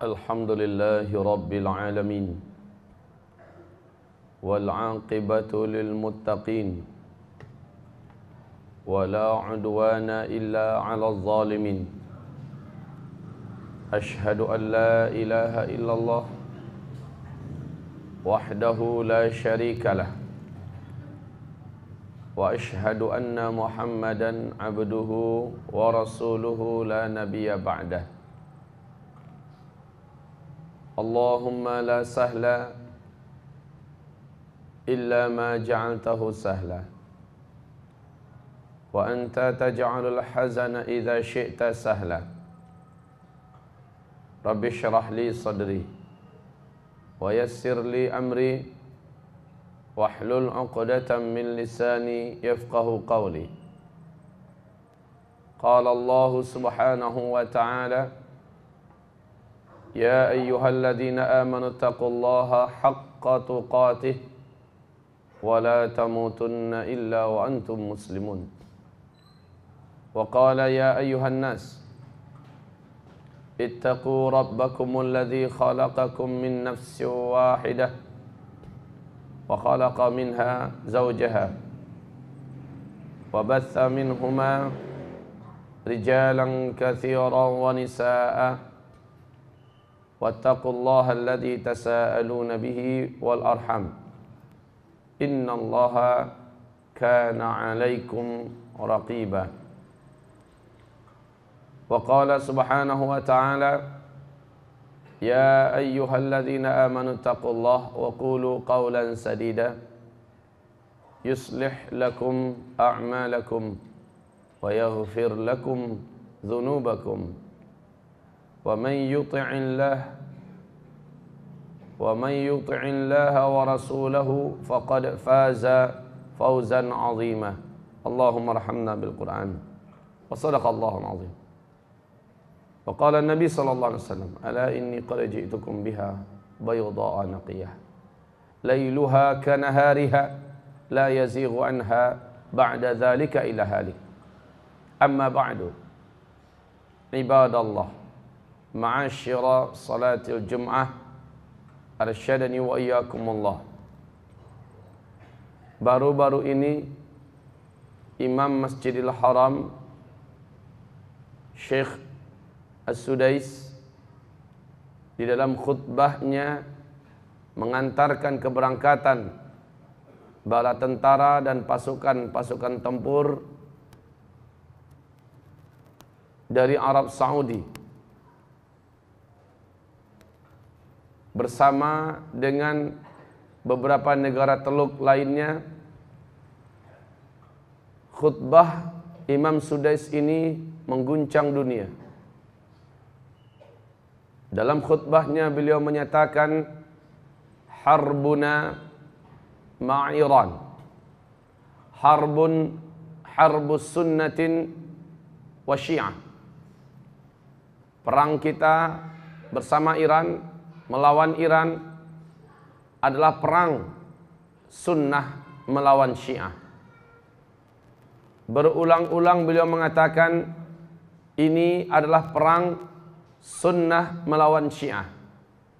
Alhamdulillahi Rabbil Alamin wal aqibatu lil muttaqin wala udwana illa 'alal zalimin. Ashhadu an la ilaha illallah wahdahu la syarika lah wa ashhadu anna Muhammadan 'abduhu wa rasuluhu la nabiyya ba'dah. Allahumma la sahla illa ma ja'altahu sahla wa anta taj'alul hazana idza syi'ta sahla. Rabbi shrah li sadri wa yassir li amri wahlul 'uqdatam min lisani yafqahu qawli. Qala Allah subhanahu wa ta'ala: Ya ayyuhalladzina amanu taqullaha haqqa tuqatih wa la tamutunna illa wa antum muslimun. Wa qala ya ayyuhan nas ittaqu rabbakumul ladzi khalaqakum min nafsin wahidah wa khalaqa minha zawjaha wa batha minhuma rijalan katsiran wa nisaa'a wattaqullaha alladzi tasaaluna bihi wal arham innallaha kana 'alaikum raqiba. Wa qala subhanahu wa ta'ala: Ya ayyuhalladzina amanu taqullaha wa qulu qawlan sadida yuslih lakum a'malakum wa yaghfir lakum dhunubakum wa man yuti'illaha wa rasulahu faqad faza fawzan 'azima. Allahumma arhamna bil Qur'an. Wa sadaqallahul 'azim. Wa qala an-nabi sallallahu alaihi wasallam: Ala inni qad ji'tukum biha bayda'a naqiyah lailuha kanahariha la yazighu anha ba'da dhalika ila halik. Amma ba'du. Ibadallah, ma'asyira salatil jum'ah, arsyadani wa iyyakumullah. Baru-baru ini Imam Masjidil Haram Syekh As-Sudais di dalam khutbahnya mengantarkan keberangkatan bala tentara dan pasukan-pasukan tempur dari Arab Saudi bersama dengan beberapa negara teluk lainnya. Khutbah Imam Sudais ini mengguncang dunia. Dalam khutbahnya beliau menyatakan harbuna ma'iran, harbus sunnatin wa syiah. Perang kita bersama Iran, melawan Iran adalah perang sunnah melawan syiah. Berulang-ulang beliau mengatakan ini adalah perang sunnah melawan syiah.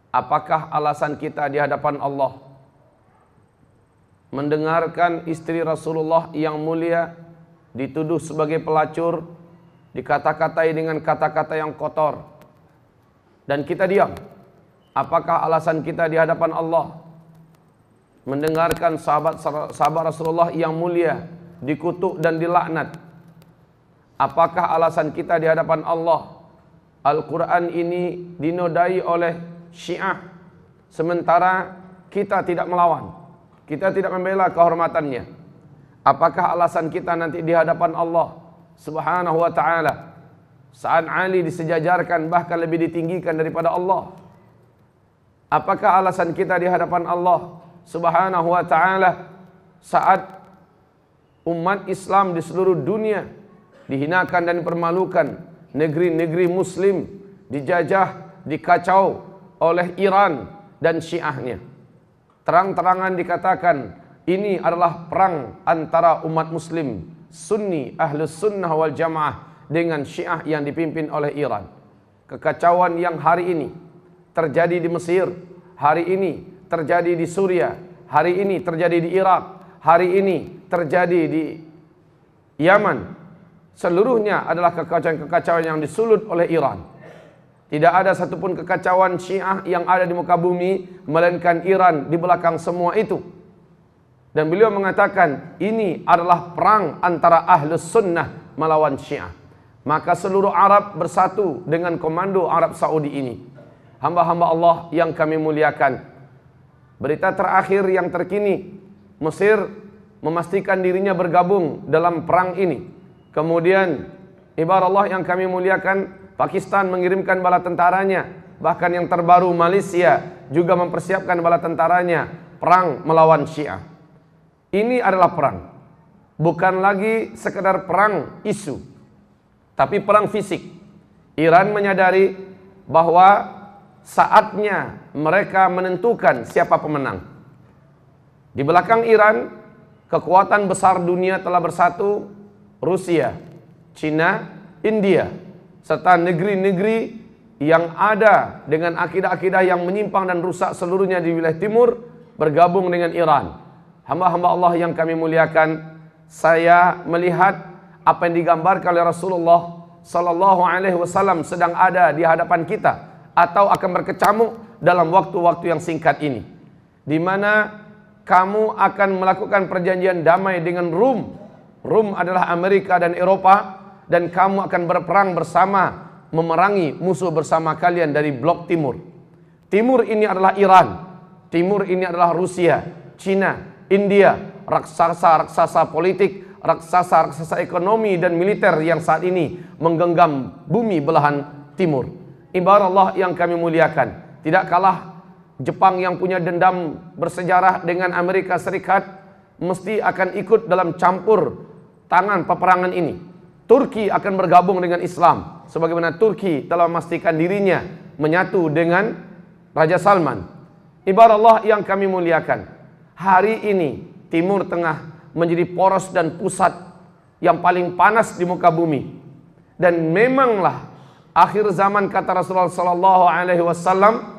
Apakah alasan kita di hadapan Allah mendengarkan istri Rasulullah yang mulia dituduh sebagai pelacur, dikata-katai dengan kata-kata yang kotor, dan kita diam? Apakah alasan kita di hadapan Allah mendengarkan sahabat Rasulullah yang mulia dikutuk dan dilaknat? Apakah alasan kita di hadapan Allah Al-Quran ini dinodai oleh Syiah sementara kita tidak melawan, kita tidak membela kehormatannya? Apakah alasan kita nanti di hadapan Allah Subhanahu wa ta'ala saat Ali disejajarkan bahkan lebih ditinggikan daripada Allah? Apakah alasan kita di hadapan Allah Subhanahu wa ta'ala saat umat Islam di seluruh dunia dihinakan dan dipermalukan, negeri-negeri muslim dijajah, dikacau oleh Iran dan syiahnya? Terang-terangan dikatakan ini adalah perang antara umat muslim Sunni Ahlus Sunnah wal Jamaah dengan Syiah yang dipimpin oleh Iran. Kekacauan yang hari ini terjadi di Mesir, hari ini terjadi di Suriah, hari ini terjadi di Irak, hari ini terjadi di Yaman. Seluruhnya adalah kekacauan-kekacauan yang disulut oleh Iran. Tidak ada satupun kekacauan Syiah yang ada di muka bumi, melainkan Iran di belakang semua itu. Dan beliau mengatakan, ini adalah perang antara Ahlus Sunnah melawan Syiah. Maka seluruh Arab bersatu dengan komando Arab Saudi ini. Hamba-hamba Allah yang kami muliakan. Berita terakhir yang terkini, Mesir memastikan dirinya bergabung dalam perang ini. Kemudian, ibarat Allah yang kami muliakan, Pakistan mengirimkan bala tentaranya. Bahkan yang terbaru Malaysia juga mempersiapkan bala tentaranya perang melawan Syiah. Ini adalah perang. Bukan lagi sekedar perang isu, tapi perang fisik. Iran menyadari bahwa saatnya mereka menentukan siapa pemenang. Di belakang Iran, kekuatan besar dunia telah bersatu, Rusia, Cina, India, serta negeri-negeri yang ada dengan akidah-akidah yang menyimpang dan rusak seluruhnya di wilayah timur bergabung dengan Iran. Hamba-hamba Allah yang kami muliakan, saya melihat apa yang digambarkan oleh Rasulullah sallallahu alaihi wasallam sedang ada di hadapan kita atau akan berkecamuk dalam waktu-waktu yang singkat ini, di mana kamu akan melakukan perjanjian damai dengan Rum. Rum adalah Amerika dan Eropa, dan kamu akan berperang bersama, memerangi musuh bersama kalian dari blok timur. Timur ini adalah Iran, timur ini adalah Rusia, Cina, India, raksasa-raksasa politik, raksasa-raksasa ekonomi dan militer yang saat ini menggenggam bumi belahan timur. Ibarat Allah yang kami muliakan, tidak kalah Jepang yang punya dendam bersejarah dengan Amerika Serikat mesti akan ikut dalam campur tangan peperangan ini. Turki akan bergabung dengan Islam, sebagaimana Turki telah memastikan dirinya menyatu dengan Raja Salman. Ibarat Allah yang kami muliakan, hari ini Timur Tengah menjadi poros dan pusat yang paling panas di muka bumi. Dan memanglah akhir zaman, kata Rasulullah sallallahu alaihi wasallam,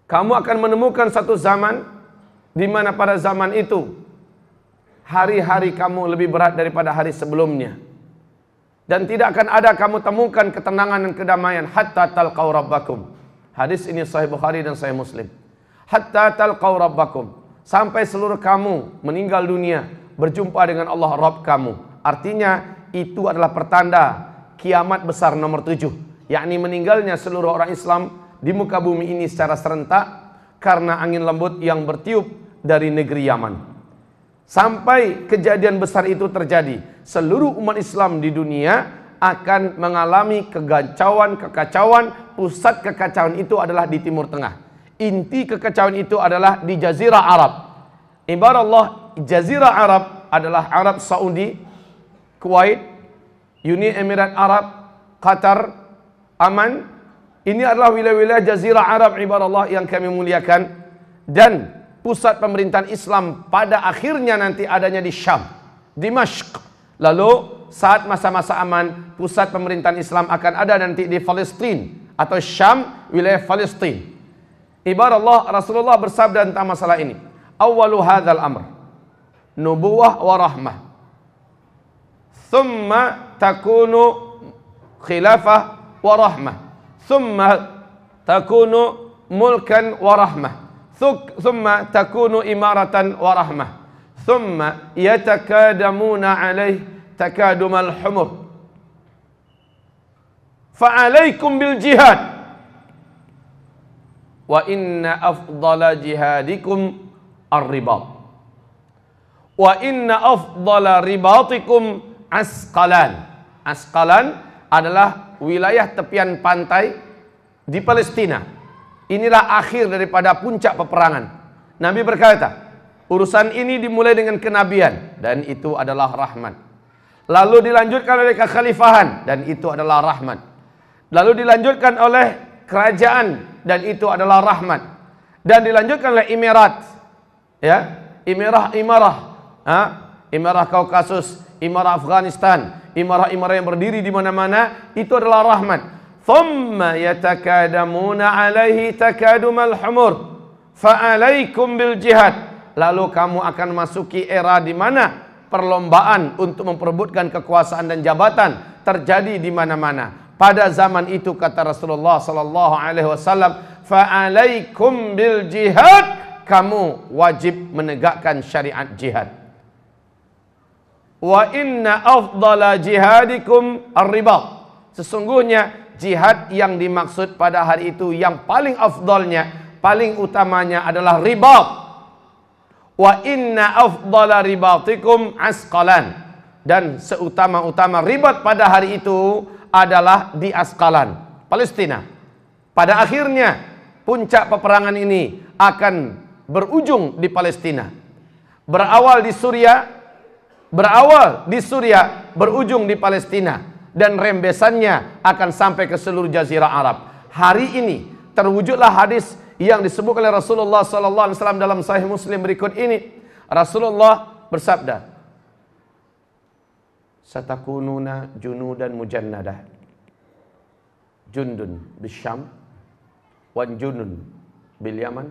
kamu akan menemukan satu zaman di mana pada zaman itu hari-hari kamu lebih berat daripada hari sebelumnya. Dan tidak akan ada kamu temukan ketenangan dan kedamaian hatta talqaw rabbakum. Hadis ini Sahih Bukhari dan Sahih Muslim. Hatta talqaw rabbakum, sampai seluruh kamu meninggal dunia berjumpa dengan Allah Rabb kamu. Artinya itu adalah pertanda kiamat besar nomor 7, yakni meninggalnya seluruh orang Islam di muka bumi ini secara serentak karena angin lembut yang bertiup dari negeri Yaman. Sampai kejadian besar itu terjadi, seluruh umat Islam di dunia akan mengalami kekacauan. Pusat kekacauan itu adalah di Timur Tengah. Inti kekacauan itu adalah di Jazirah Arab. Ibarat Allah, Jazirah Arab adalah Arab Saudi, Kuwait, Uni Emirat Arab, Qatar, Aman. Ini adalah wilayah-wilayah Jazirah Arab, ibarat Allah yang kami muliakan. Dan pusat pemerintahan Islam pada akhirnya nanti adanya di Syam, Dimashq. Lalu saat masa-masa aman, pusat pemerintahan Islam akan ada nanti di Palestina atau Syam, wilayah Palestina. Ibarat Allah, Rasulullah bersabda tentang masalah ini, awwalu hadzal amr nubuwah wa rahmah, thumma takunu khilafah wa rahmah, thumma takunu mulkan wa rahmah, thumma takunu imaratan wa rahmah, thumma yatakadamuna alaih takadumal humur, fa'alaikum bil jihad, wa inna afdala jihadikum ar-ribat, wa inna afdala ribatikum Asqalan. Asqalan adalah wilayah tepian pantai di Palestina. Inilah akhir daripada puncak peperangan. Nabi berkata, urusan ini dimulai dengan kenabian dan itu adalah rahmat. Lalu dilanjutkan oleh kekhalifahan dan itu adalah rahmat. Lalu dilanjutkan oleh kerajaan dan itu adalah rahmat. Dan dilanjutkan oleh Emirat, ya, Imarah Kaukasus imarah Afghanistan, imarah-imarah yang berdiri di mana-mana, itu adalah rahmat. Thumma yatakadamuna alaihi takadumal humur fa'alaikum bil jihad. Lalu kamu akan masuki era di mana perlombaan untuk memperebutkan kekuasaan dan jabatan terjadi di mana-mana. Pada zaman itu kata Rasulullah sallallahu alaihi wasallam, fa'alaikum bil jihad, kamu wajib menegakkan syariat jihad. Wa inna afdala jihadikum ar-ribat. Sesungguhnya jihad yang dimaksud pada hari itu yang paling afdalnya, paling utamanya adalah ribat. Wa inna afdala ribatikum asqalan. Dan seutama-utama ribat pada hari itu adalah di Asqalan, Palestina. Pada akhirnya puncak peperangan ini akan berujung di Palestina. Berawal di Suriah, berujung di Palestina, dan rembesannya akan sampai ke seluruh jazirah Arab. Hari ini terwujudlah hadis yang disebut oleh Rasulullah sallallahu alaihi wasallam dalam Sahih Muslim berikut ini. Rasulullah bersabda, "Satakununa junudan mujannadah, jundun bisyam, wa jundun bil Yaman,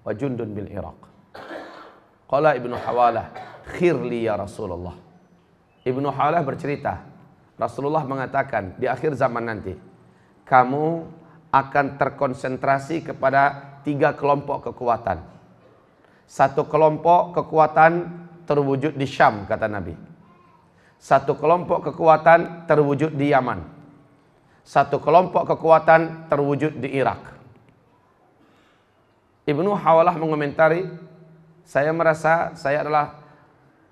wa jundun bil Iraq." Qala Ibnu Hawalah, "Khirli ya Rasulullah." Ibnu Hawalah bercerita, Rasulullah mengatakan di akhir zaman nanti kamu akan terkonsentrasi kepada 3 kelompok kekuatan. Satu kelompok kekuatan terwujud di Syam, kata Nabi. Satu kelompok kekuatan terwujud di Yaman. Satu kelompok kekuatan terwujud di Irak. Ibnu Hawalah mengomentari, saya merasa saya adalah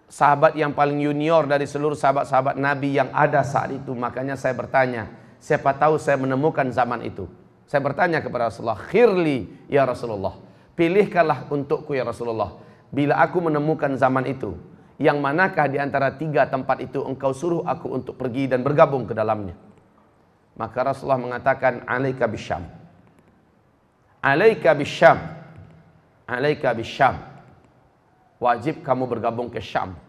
sahabat yang paling junior dari seluruh sahabat-sahabat Nabi yang ada saat itu. Makanya saya bertanya, siapa tahu saya menemukan zaman itu. Saya bertanya kepada Rasulullah, "Khirli ya Rasulullah." Pilihkanlah untukku ya Rasulullah. Bila aku menemukan zaman itu, yang manakah di antara 3 tempat itu engkau suruh aku untuk pergi dan bergabung ke dalamnya? Maka Rasulullah mengatakan, "Alaika bisyam." Alaika bisyam. Alaika bisyam. Wajib kamu bergabung ke Syam.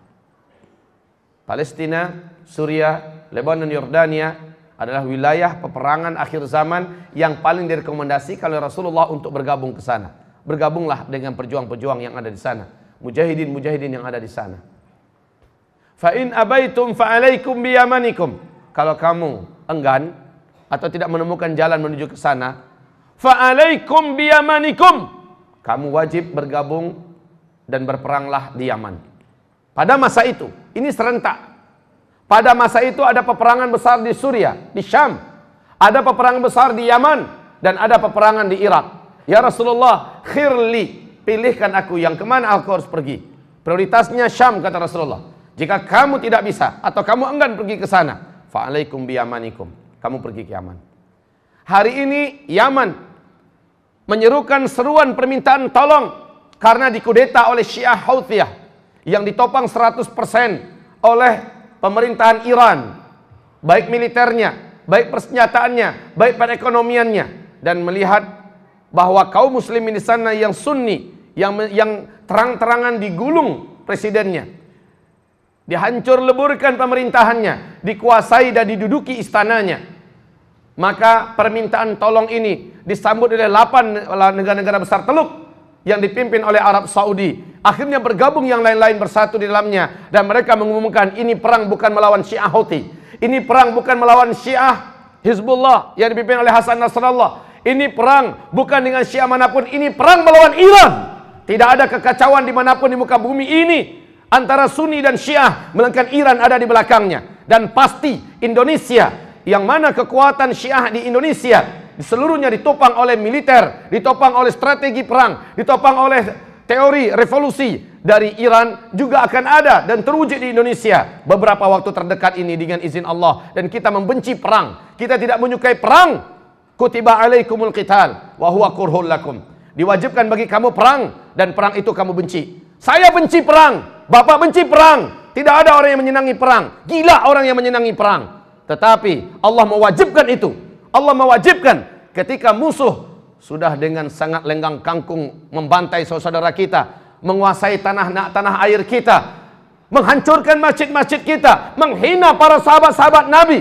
Palestina, Suriah, Lebanon, Yordania adalah wilayah peperangan akhir zaman yang paling direkomendasikan oleh Rasulullah untuk bergabung ke sana. Bergabunglah dengan pejuang-pejuang yang ada di sana, mujahidin-mujahidin yang ada di sana. Fa in abaitum fa alaikum bi yamanikum. Kalau kamu enggan atau tidak menemukan jalan menuju ke sana, fa alaikum bi yamanikum. Kamu wajib bergabung dan berperanglah di Yaman. Pada masa itu, ini serentak. Pada masa itu ada peperangan besar di Suriah, di Syam. Ada peperangan besar di Yaman dan ada peperangan di Irak. Ya Rasulullah, khirli, pilihkan aku yang kemana aku harus pergi. Prioritasnya Syam, kata Rasulullah. Jika kamu tidak bisa atau kamu enggan pergi ke sana, fa'alaikum biyamanikum, kamu pergi ke Yaman. Hari ini Yaman menyerukan seruan permintaan tolong karena dikudeta oleh Syiah Houthiyah yang ditopang 100% oleh pemerintahan Iran, baik militernya, baik persenjataannya, baik perekonomiannya, dan melihat bahwa kaum muslimin di sana yang sunni, yang terang-terangan digulung presidennya, dihancur leburkan pemerintahannya, dikuasai dan diduduki istananya. Maka permintaan tolong ini disambut oleh 8 negara-negara besar Teluk yang dipimpin oleh Arab Saudi. Akhirnya bergabung yang lain-lain bersatu di dalamnya, dan mereka mengumumkan ini perang bukan melawan Syiah Houthi, ini perang bukan melawan Syiah Hizbullah yang dipimpin oleh Hasan Nasrallah. Ini perang bukan dengan Syiah manapun, ini perang melawan Iran. Tidak ada kekacauan dimanapun di muka bumi ini antara Sunni dan Syiah, melainkan Iran ada di belakangnya. Dan pasti Indonesia, yang mana kekuatan Syiah di Indonesia seluruhnya ditopang oleh militer, ditopang oleh strategi perang, ditopang oleh teori revolusi dari Iran, juga akan ada dan terwujud di Indonesia beberapa waktu terdekat ini dengan izin Allah. Dan kita membenci perang, kita tidak menyukai perang. Kutiba alaikumul qital wa huwa kurhul lakum. Diwajibkan bagi kamu perang, dan perang itu kamu benci. Saya benci perang, Bapak benci perang. Tidak ada orang yang menyenangi perang. Gila orang yang menyenangi perang. Tetapi Allah mewajibkan itu. Allah mewajibkan ketika musuh sudah dengan sangat lenggang kangkung membantai saudara kita, menguasai tanah air kita, menghancurkan masjid-masjid kita, menghina para sahabat-sahabat Nabi.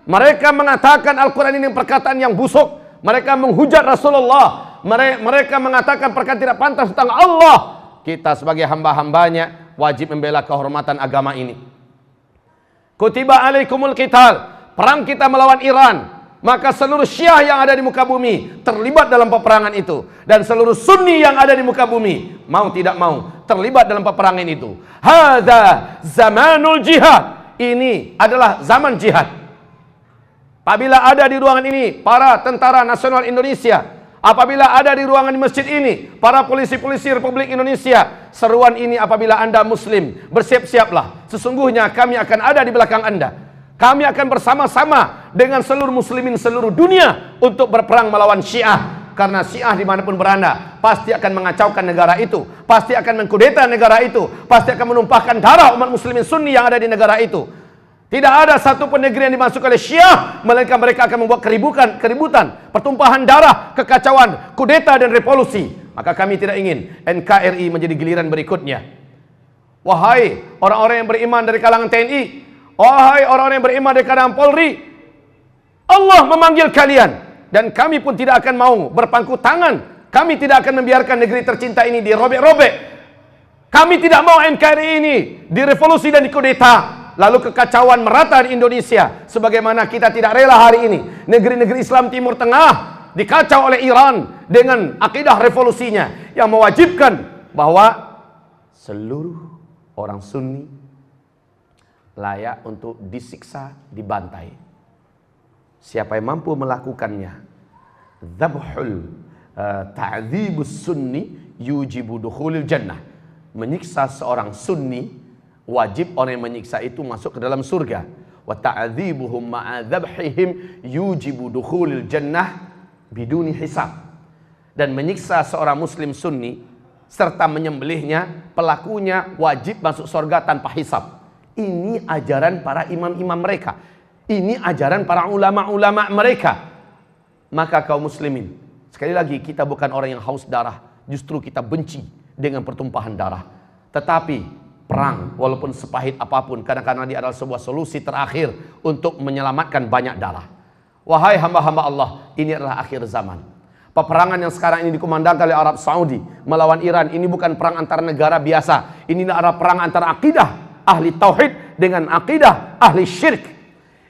Mereka mengatakan Al-Quran ini perkataan yang busuk. Mereka menghujat Rasulullah. Mereka mengatakan perkataan tidak pantas tentang Allah. Kita sebagai hamba-hambanya wajib membela kehormatan agama ini. Kutiba alaikumul qital. Perang kita melawan Iran. Maka seluruh Syiah yang ada di muka bumi terlibat dalam peperangan itu. Dan seluruh Sunni yang ada di muka bumi, mau tidak mau, terlibat dalam peperangan itu. Hadza zamanul jihad. Ini adalah zaman jihad. Apabila ada di ruangan ini para tentara nasional Indonesia, apabila ada di ruangan di masjid ini para polisi-polisi Republik Indonesia, seruan ini apabila Anda Muslim, bersiap-siaplah. Sesungguhnya kami akan ada di belakang Anda. Kami akan bersama-sama dengan seluruh muslimin seluruh dunia untuk berperang melawan Syiah. Karena Syiah dimanapun berada pasti akan mengacaukan negara itu, pasti akan mengkudeta negara itu, pasti akan menumpahkan darah umat muslimin Sunni yang ada di negara itu. Tidak ada satu pun negeri yang dimasuki oleh Syiah melainkan mereka akan membuat keributan, pertumpahan darah, kekacauan, kudeta dan revolusi. Maka kami tidak ingin NKRI menjadi giliran berikutnya. Wahai orang-orang yang beriman dari kalangan TNI, wahai orang-orang yang beriman dari kalangan Polri, Allah memanggil kalian dan kami pun tidak akan mau berpangku tangan. Kami tidak akan membiarkan negeri tercinta ini dirobek-robek. Kami tidak mau NKRI ini direvolusi dan dikudeta, lalu kekacauan merata di Indonesia. Sebagaimana kita tidak rela hari ini negeri-negeri Islam Timur Tengah dikacau oleh Iran dengan akidah revolusinya yang mewajibkan bahwa seluruh orang Sunni layak untuk disiksa, dibantai. Siapa yang mampu melakukannya, dzabhul ta'dzibus sunni yujibu dukhulil jannah. Menyiksa seorang Sunni, wajib orang yang menyiksa itu masuk ke dalam surga. Wa ta'dzibuhum ma'a dzabhihim yujibu dukhulil jannah biduni hisab. Dan menyiksa seorang Muslim Sunni serta menyembelihnya, pelakunya wajib masuk surga tanpa hisab. Ini ajaran para imam-imam mereka. Ini ajaran para ulama-ulama mereka. Maka kaum muslimin, sekali lagi kita bukan orang yang haus darah. Justru kita benci dengan pertumpahan darah. Tetapi perang, walaupun sepahit apapun, kadang-kadang dia adalah sebuah solusi terakhir untuk menyelamatkan banyak darah. Wahai hamba-hamba Allah, ini adalah akhir zaman. Peperangan yang sekarang ini dikumandangkan oleh Arab Saudi melawan Iran, ini bukan perang antara negara biasa. Ini adalah perang antara akidah ahli tauhid dengan akidah ahli syirik.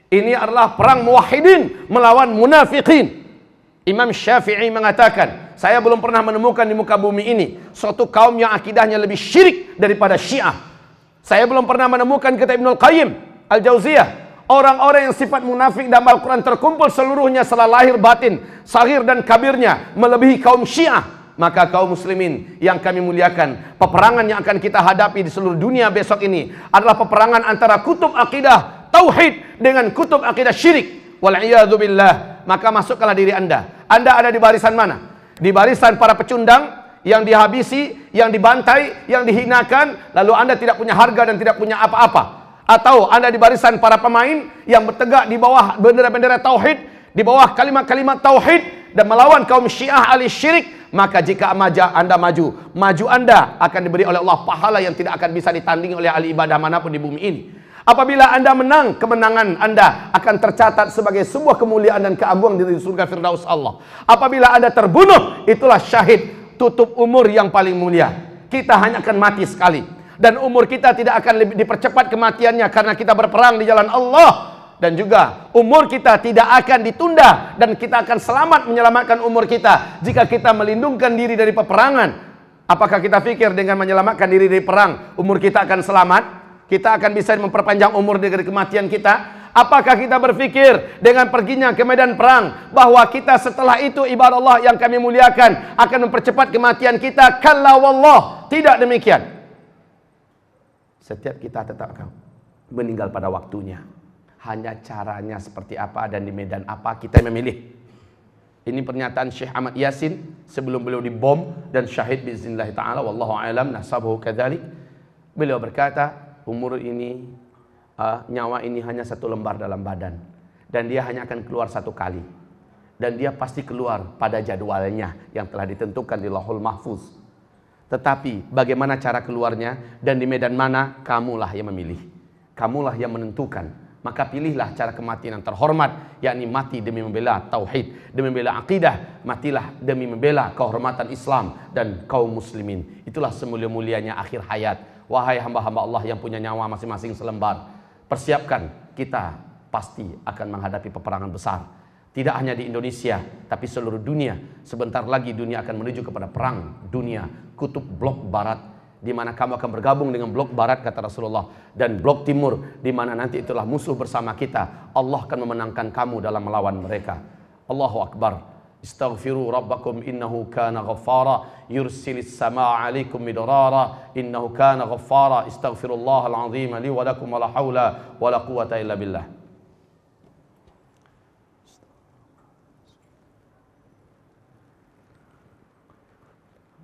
Ini adalah perang muwahhidin melawan munafikin. Imam Syafi'i mengatakan, saya belum pernah menemukan di muka bumi ini suatu kaum yang akidahnya lebih syirik daripada Syiah. Saya belum pernah menemukan, kata Ibnul Qayyim Al-Jauziyah, orang-orang yang sifat munafik dalam Al-Quran terkumpul seluruhnya setelah lahir batin, sahir dan kabirnya melebihi kaum Syiah. Maka kaum muslimin yang kami muliakan, peperangan yang akan kita hadapi di seluruh dunia besok ini adalah peperangan antara kutub akidah tauhid dengan kutub akidah syirik. Wal'iyadzubillah. Maka masukkanlah diri Anda. Anda ada di barisan mana? Di barisan para pecundang yang dihabisi, yang dibantai, yang dihinakan, lalu Anda tidak punya harga dan tidak punya apa-apa. Atau Anda di barisan para pemain yang bertegak di bawah bendera-bendera tauhid, di bawah kalimat-kalimat tauhid dan melawan kaum Syiah ahli syirik. Maka jika Anda maju Anda akan diberi oleh Allah pahala yang tidak akan bisa ditandingi oleh ahli ibadah manapun di bumi ini. Apabila Anda menang, kemenangan Anda akan tercatat sebagai sebuah kemuliaan dan keagungan di surga Firdaus Allah. Apabila Anda terbunuh, itulah syahid, tutup umur yang paling mulia. Kita hanya akan mati sekali. Dan umur kita tidak akan dipercepat kematiannya karena kita berperang di jalan Allah. Dan juga umur kita tidak akan ditunda dan kita akan selamat menyelamatkan umur kita jika kita melindungkan diri dari peperangan. Apakah kita pikir dengan menyelamatkan diri dari perang umur kita akan selamat? Kita akan bisa memperpanjang umur dari kematian kita? Apakah kita berpikir dengan perginya ke medan perang bahwa kita setelah itu ibadah Allah yang kami muliakan akan mempercepat kematian kita? Kalla wallah, tidak demikian. Setiap kita tetap akan meninggal pada waktunya. Hanya caranya seperti apa dan di medan apa kita memilih. Ini pernyataan Syekh Ahmad Yasin sebelum beliau dibom dan syahid biiznillah ta'ala, wallahu a'lam nasabuhu kadzalik. Beliau berkata, umur ini, nyawa ini hanya satu lembar dalam badan dan dia hanya akan keluar satu kali. Dan dia pasti keluar pada jadwalnya yang telah ditentukan di Lauhul Mahfuz. Tetapi bagaimana cara keluarnya dan di medan mana, kamulah yang memilih. Kamulah yang menentukan. Maka pilihlah cara kematian yang terhormat, yakni mati demi membela tauhid, demi membela akidah, matilah demi membela kehormatan Islam dan kaum muslimin. Itulah semulia-mulianya akhir hayat. Wahai hamba-hamba Allah yang punya nyawa masing-masing selembar, persiapkan, kita pasti akan menghadapi peperangan besar. Tidak hanya di Indonesia, tapi seluruh dunia. Sebentar lagi dunia akan menuju kepada perang dunia, kutub blok barat, di mana kamu akan bergabung dengan blok barat, kata Rasulullah, dan blok timur, di mana nanti itulah musuh bersama kita. Allah akan memenangkan kamu dalam melawan mereka. Allahu Akbar. Istaghfiru rabbakum innahu kana ghaffara yursilis samaa 'alaikum midrara innahu kana ghaffara. Istaghfirullahal 'azim li wa lakum wa la haula wa la quwwata illa billah.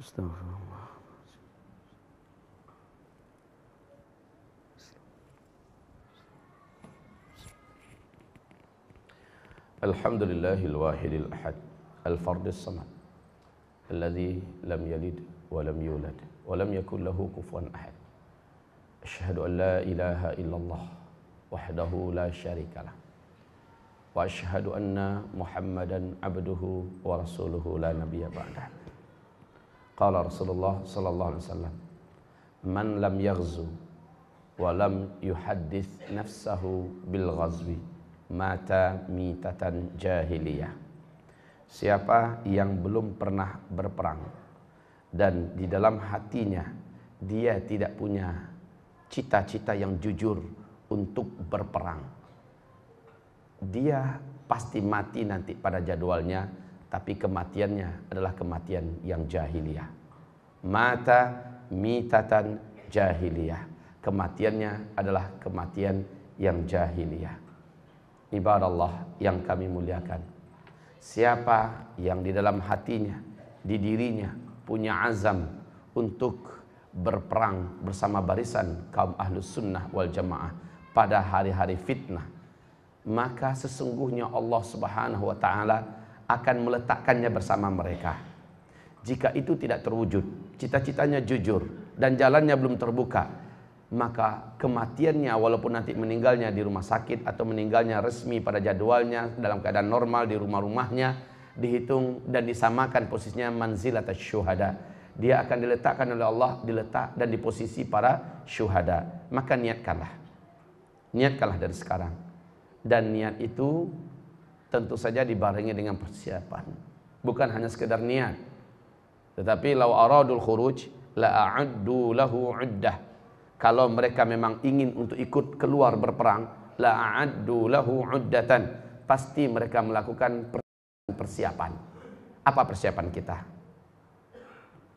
Astaghfirullah. Alhamdulillahil wahidil ahad al-fardis samad alladzi lam yalid wa lam yulad wa lam yakul lahu kufuwan ahad. Asyhadu an la ilaha illallah wahdahu la syarikalah wa asyhadu anna Muhammadan abduhu wa rasuluhu la nabiyya ba'dah. Qala Rasulullah sallallahu alaihi wasallam, man lam yaghzu wa lam yuhaddits nafsahu bil ghazwi mata mitatan jahiliyah. Siapa yang belum pernah berperang dan di dalam hatinya dia tidak punya cita-cita yang jujur untuk berperang, dia pasti mati nanti pada jadwalnya, tapi kematiannya adalah kematian yang jahiliyah. Mata mitatan jahiliyah, kematiannya adalah kematian yang jahiliyah. Ibadallah yang kami muliakan, siapa yang di dalam hatinya, di dirinya punya azam untuk berperang bersama barisan kaum ahlus sunnah wal jamaah pada hari-hari fitnah, maka sesungguhnya Allah subhanahu wa ta'ala akan meletakkannya bersama mereka. Jika itu tidak terwujud, cita-citanya jujur dan jalannya belum terbuka, maka kematiannya walaupun nanti meninggalnya di rumah sakit atau meninggalnya resmi pada jadwalnya dalam keadaan normal di rumah-rumahnya, dihitung dan disamakan posisinya manzilatasy syuhada. Dia akan diletakkan oleh Allah, diletak dan di posisi para syuhada. Maka niatkanlah dari sekarang. Dan niat itu tentu saja dibarengi dengan persiapan. Bukan hanya sekedar niat, tetapi law aradul khuruj la a'addu lahu 'uddah. Kalau mereka memang ingin untuk ikut keluar berperang, la'addu lahu 'uddatan, pasti mereka melakukan persiapan. Apa persiapan kita?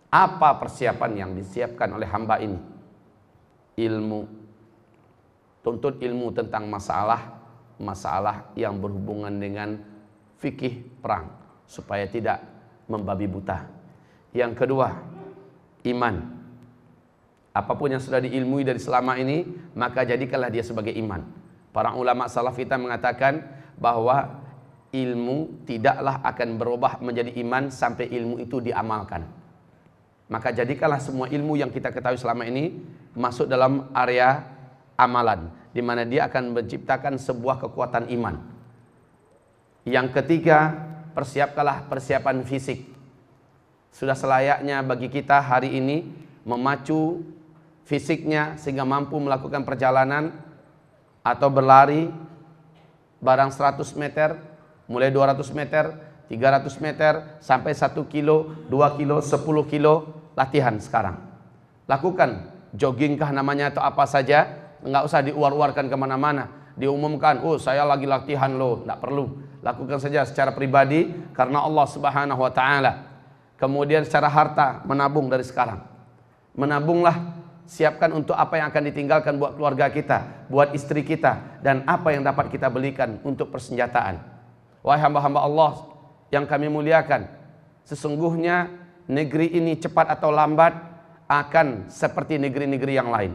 Apa persiapan yang disiapkan oleh hamba ini? Ilmu. Tuntut ilmu tentang masalah yang berhubungan dengan fikih perang, supaya tidak membabi buta. Yang kedua, iman. Apapun yang sudah diilmui dari selama ini, maka jadikanlah dia sebagai iman. Para ulama salaf kita mengatakan bahwa ilmu tidaklah akan berubah menjadi iman sampai ilmu itu diamalkan. Maka jadikanlah semua ilmu yang kita ketahui selama ini masuk dalam area amalan, di mana dia akan menciptakan sebuah kekuatan iman. Yang ketiga, persiapkanlah persiapan fisik. Sudah selayaknya bagi kita hari ini memacu fisiknya sehingga mampu melakukan perjalanan atau berlari barang 100 meter, mulai 200 meter, 300 meter, sampai 1 kilo, 2 kilo, 10 kilo, latihan sekarang. Lakukan, joggingkah namanya atau apa saja, nggak usah diuar-uarkan kemana-mana, diumumkan, oh saya lagi latihan loh, nggak perlu. Lakukan saja secara pribadi karena Allah subhanahu wa ta'ala. Kemudian secara harta, menabung dari sekarang. Menabunglah, siapkan untuk apa yang akan ditinggalkan buat keluarga kita, buat istri kita, dan apa yang dapat kita belikan untuk persenjataan. Wahai hamba-hamba Allah yang kami muliakan, sesungguhnya negeri ini cepat atau lambat akan seperti negeri-negeri yang lain.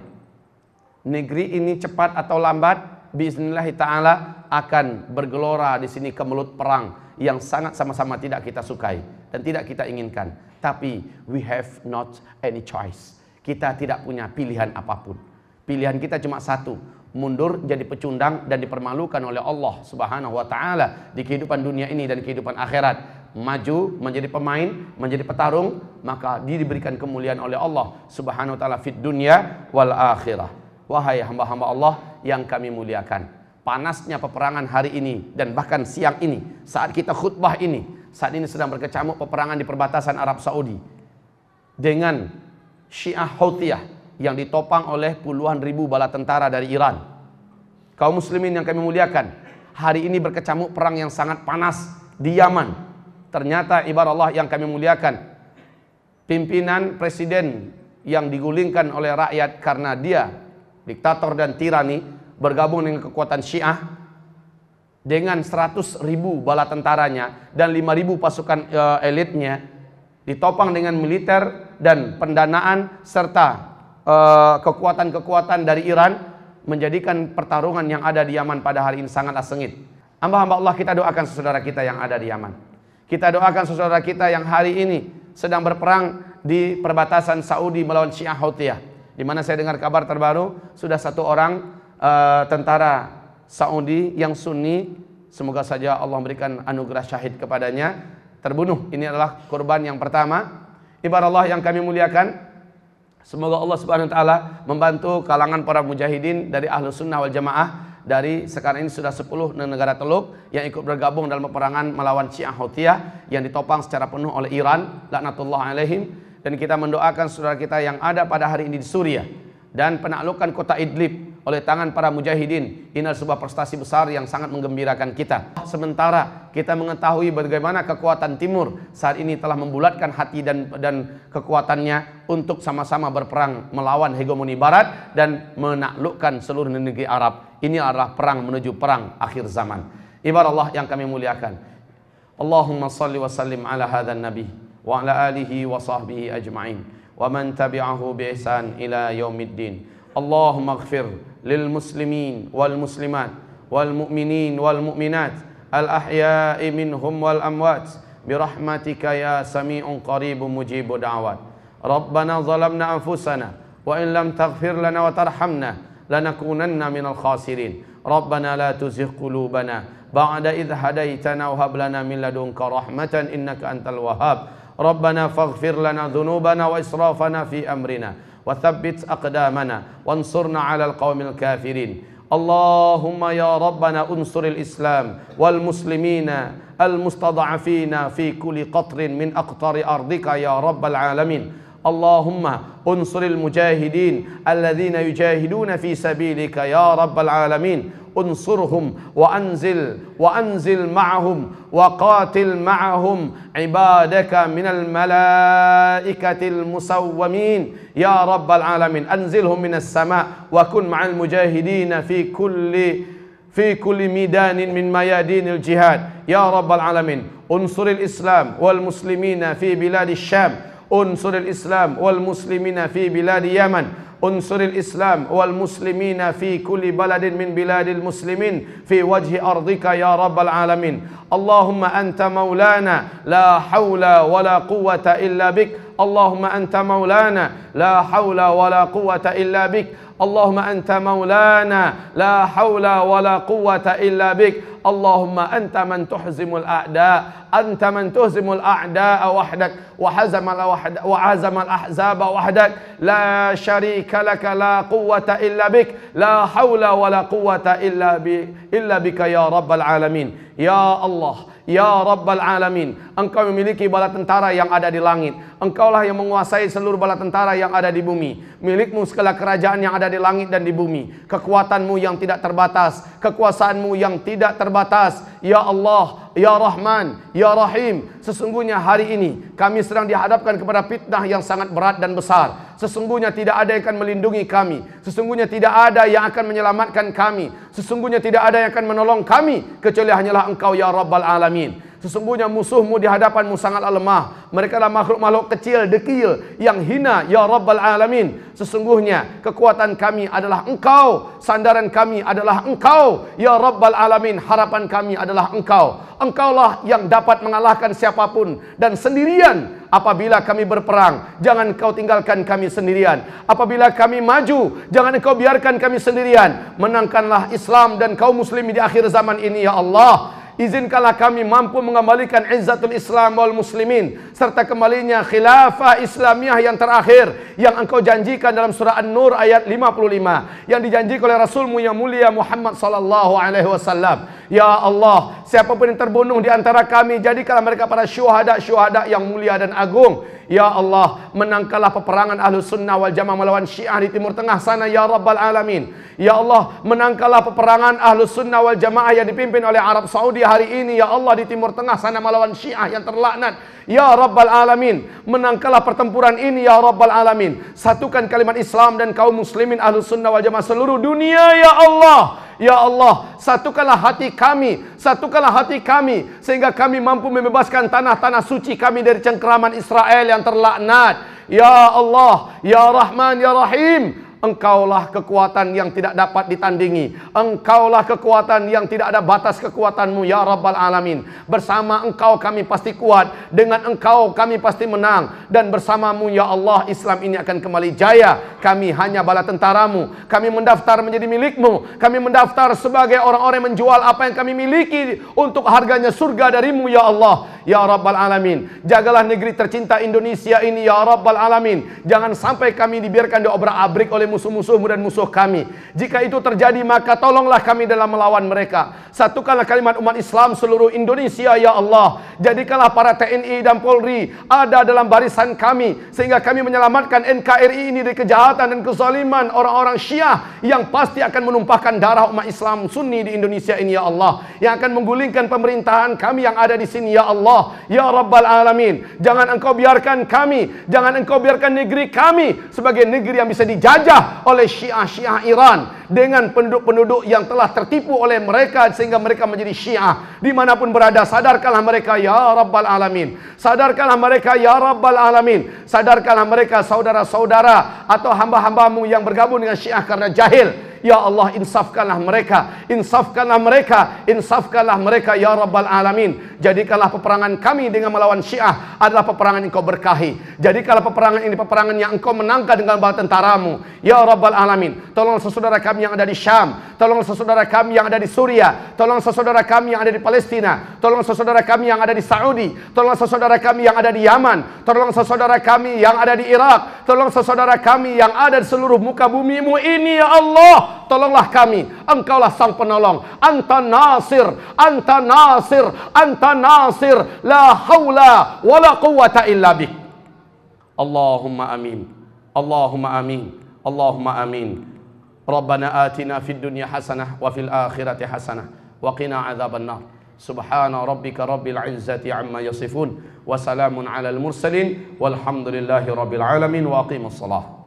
Negeri ini cepat atau lambat bismillah ta'ala akan bergelora di sini kemelut perang yang sangat sama-sama tidak kita sukai dan tidak kita inginkan. Tapi we have not any choice. Kita tidak punya pilihan apapun. Pilihan kita cuma satu, mundur jadi pecundang dan dipermalukan oleh Allah Subhanahu wa taala di kehidupan dunia ini dan kehidupan akhirat. Maju menjadi pemain, menjadi petarung, maka diberikan kemuliaan oleh Allah Subhanahu wa taala fid dunya wal akhirah. Wahai hamba-hamba Allah yang kami muliakan, panasnya peperangan hari ini dan bahkan siang ini, saat kita khutbah ini, saat ini sedang berkecamuk peperangan di perbatasan Arab Saudi dengan Syiah Houthiyah yang ditopang oleh puluhan ribu bala tentara dari Iran. Kaum muslimin yang kami muliakan, hari ini berkecamuk perang yang sangat panas di Yaman. Ternyata ibarat Allah yang kami muliakan, pimpinan presiden yang digulingkan oleh rakyat karena dia diktator dan tirani bergabung dengan kekuatan Syiah dengan 100.000 bala tentaranya dan 5.000 pasukan elitnya, ditopang dengan militer dan pendanaan serta kekuatan-kekuatan dari Iran, menjadikan pertarungan yang ada di Yaman pada hari ini sangatlah sengit. Hamba-hamba Allah, kita doakan saudara kita yang ada di Yaman. Kita doakan saudara kita yang hari ini sedang berperang di perbatasan Saudi melawan Syiah Houthiyah, di mana saya dengar kabar terbaru sudah satu orang tentara Saudi yang Sunni, semoga saja Allah memberikan anugerah syahid kepadanya, terbunuh. Ini adalah korban yang pertama. Ibarat Allah yang kami muliakan, semoga Allah Subhanahu wa taala membantu kalangan para mujahidin dari Ahlus Sunnah wal Jamaah. Dari sekarang ini sudah 10 negara teluk yang ikut bergabung dalam peperangan melawan Syiah Houthiyah yang ditopang secara penuh oleh Iran, laknatullah alaihim. Dan kita mendoakan saudara kita yang ada pada hari ini di Suriah dan penaklukan kota Idlib oleh tangan para mujahidin. Ini adalah sebuah prestasi besar yang sangat menggembirakan kita. Sementara kita mengetahui bagaimana kekuatan Timur saat ini telah membulatkan hati dan kekuatannya untuk sama-sama berperang melawan hegemoni Barat dan menaklukkan seluruh negeri Arab. Ini adalah perang menuju perang akhir zaman. Ibarat Allah yang kami muliakan, Allahumma salli wa sallim ala hadzal nabi wa ala alihi wa sahbihi ajma'in wa man tabi'ahu bi ihsan ila yaumiddin. Allahumma ighfir lil muslimin wal muslimat wal mu'minin wal mu'minat al ahya'i minhum wal amwat bi rahmatika ya sami'un qaribun mujibu da'wat. Rabbana zalamna anfusana wa in lam taghfir lana wa tarhamna lanakunanna minal khasirin. Rabbana la tuzigh qulubana ba'da idh hadaitana wa hab lana min ladunka rahmatan innaka antal wahhab. Rabbana faghfir lana dhunubana wa israfana fi amrina wa thabbit aqdamana wansurna 'alal qaumil kafirin. Allahumma ya Rabbana unsuril Islam wal muslimina al mustad'afina fi kulli qatrin min aqtari ardika ya rabbal alamin. Allahumma unsuril mujahidin alladhina yujahiduna fi sabilika ya rabbal alamin. Unsurhum wa anzil ma'ahum wa qatil ma'ahum ibadaka minal malaikatil musawwamin ya rabbal alamin. Anzilhum minas sama' wa kun ma'al mujahidin fi kulli midanin min mayadinil jihad ya rabbal alamin. Unsuril Islam wal muslimina fi biladisy Syam. Unsuril Islam wal muslimina fi biladi Yaman. Unsuril Islam wal muslimina fi kulli baladin min biladil muslimin fi wajhi ardika ya rabbal alamin. Allahumma anta maulana la hawla wa la quwwata illa bik. Allahumma anta maulana la hawla wa la quwwata illa bik. Allahumma anta maulana la hawla wa la quwwata illa bik. Allahumma anta man tuhzimul a'da, anta man tuhzimul a'da wahdak wa hazamal ahzaba wahdak la syarika laka la quwwata illa bik la hawla wa la quwwata illa bika ya rabbal alamin. Ya Allah, ya Rabbal Alamin, Engkau memiliki bala tentara yang ada di langit. Engkaulah yang menguasai seluruh bala tentara yang ada di bumi. Milikmu segala kerajaan yang ada di langit dan di bumi. Kekuatanmu yang tidak terbatas, kekuasaanmu yang tidak terbatas. Ya Allah, ya Rahman, ya Rahim, sesungguhnya hari ini kami sedang dihadapkan kepada fitnah yang sangat berat dan besar. Sesungguhnya tidak ada yang akan melindungi kami. Sesungguhnya tidak ada yang akan menyelamatkan kami. Sesungguhnya tidak ada yang akan menolong kami kecuali hanyalah Engkau ya Rabbal Alamin. Sesungguhnya musuhmu di hadapanmu sangatlah lemah. Mereka adalah makhluk-makhluk kecil, dekil, yang hina, ya Rabbal Alamin. Sesungguhnya kekuatan kami adalah Engkau, sandaran kami adalah Engkau, ya Rabbal Alamin. Harapan kami adalah Engkau. Engkaulah yang dapat mengalahkan siapapun, dan sendirian. Apabila kami berperang, jangan Engkau tinggalkan kami sendirian. Apabila kami maju, jangan Engkau biarkan kami sendirian. Menangkanlah Islam dan kaum muslimin di akhir zaman ini, ya Allah. Izinkanlah kami mampu mengembalikan izzatul Islam wal muslimin, serta kembalinya khilafah Islamiyah yang terakhir yang Engkau janjikan dalam surah An-Nur ayat 55, yang dijanjikan oleh Rasulmu yang mulia Muhammad sallallahu alaihi wasallam. Ya Allah, siapapun yang terbunuh di antara kami, jadikanlah mereka para syuhada-syuhada yang mulia dan agung. Ya Allah, menangkanlah peperangan Ahlus Sunnah wal Jamaah melawan Syiah di Timur Tengah sana, ya Rabbal Alamin. Ya Allah, menangkanlah peperangan Ahlus Sunnah wal Jamaah yang dipimpin oleh Arab Saudi hari ini, ya Allah, di Timur Tengah sana melawan Syiah yang terlaknat, ya Rabbal Alamin. Menangkanlah pertempuran ini, ya Rabbal Alamin. Satukan kalimat Islam dan kaum muslimin Ahlus Sunnah wal Jamaah seluruh dunia, ya Allah. Ya Allah, satukanlah hati kami, satukanlah hati kami, sehingga kami mampu membebaskan tanah-tanah suci kami dari cengkeraman Israel yang terlaknat. Ya Allah, Ya Rahman, Ya Rahim. Engkaulah kekuatan yang tidak dapat ditandingi. Engkaulah kekuatan yang tidak ada batas kekuatanmu, ya Rabbal Alamin. Bersama Engkau kami pasti kuat. Dengan Engkau kami pasti menang. Dan bersamamu, ya Allah, Islam ini akan kembali jaya. Kami hanya bala tentaramu. Kami mendaftar menjadi milikmu. Kami mendaftar sebagai orang-orang yang menjual apa yang kami miliki untuk harganya surga darimu, ya Allah, ya Rabbal Alamin. Jagalah negeri tercinta Indonesia ini, ya Rabbal Alamin. Jangan sampai kami dibiarkan diobrak-abrik oleh musuh-musuhmu dan musuh kami. Jika itu terjadi, maka tolonglah kami dalam melawan mereka. Satukanlah kalimat umat Islam seluruh Indonesia, ya Allah. Jadikanlah para TNI dan Polri ada dalam barisan kami, sehingga kami menyelamatkan NKRI ini dari kejahatan dan kezaliman orang-orang Syiah yang pasti akan menumpahkan darah umat Islam Sunni di Indonesia ini, ya Allah, yang akan menggulingkan pemerintahan kami yang ada di sini, ya Allah, ya Rabbal Alamin. Jangan Engkau biarkan kami, jangan Engkau biarkan negeri kami sebagai negeri yang bisa dijajah oleh Syiah Iran dengan penduduk-penduduk yang telah tertipu oleh mereka sehingga mereka menjadi Syiah. Dimanapun berada, sadarkanlah mereka, ya Rabbal Alamin. Sadarkanlah mereka, ya Rabbal Alamin. Sadarkanlah mereka, saudara-saudara atau hamba-hambamu yang bergabung dengan Syiah karena jahil. Ya Allah, insafkanlah mereka, insafkanlah mereka, insafkanlah mereka, ya Rabbal Alamin. Jadikanlah peperangan kami dengan melawan Syiah adalah peperangan yang Engkau berkahi. Jadikanlah peperangan ini peperangan yang Engkau menangkan dengan bala tentaramu, ya Rabbal Alamin. Tolong saudara kami yang ada di Syam, tolong saudara kami yang ada di Suria, tolong saudara kami yang ada di Palestina, tolong saudara kami yang ada di Saudi, tolong saudara kami yang ada di Yaman, tolong saudara kami yang ada di Irak, tolong saudara kami yang ada di seluruh muka bumimu ini, ya Allah. Tolonglah kami. Engkaulah sang penolong. Anta Nasir, Anta Nasir, Anta Nasir. La haula wala quwwata illa bik. Allahumma amin. Allahumma amin. Allahumma amin. Rabbana atina fid dunya hasanah wa fil akhirati hasanah wa qina adzaban nar. Subhana rabbika rabbil izzati amma yasifun wa salamun alal mursalin walhamdulillahi rabbil alamin wa aqimus salah.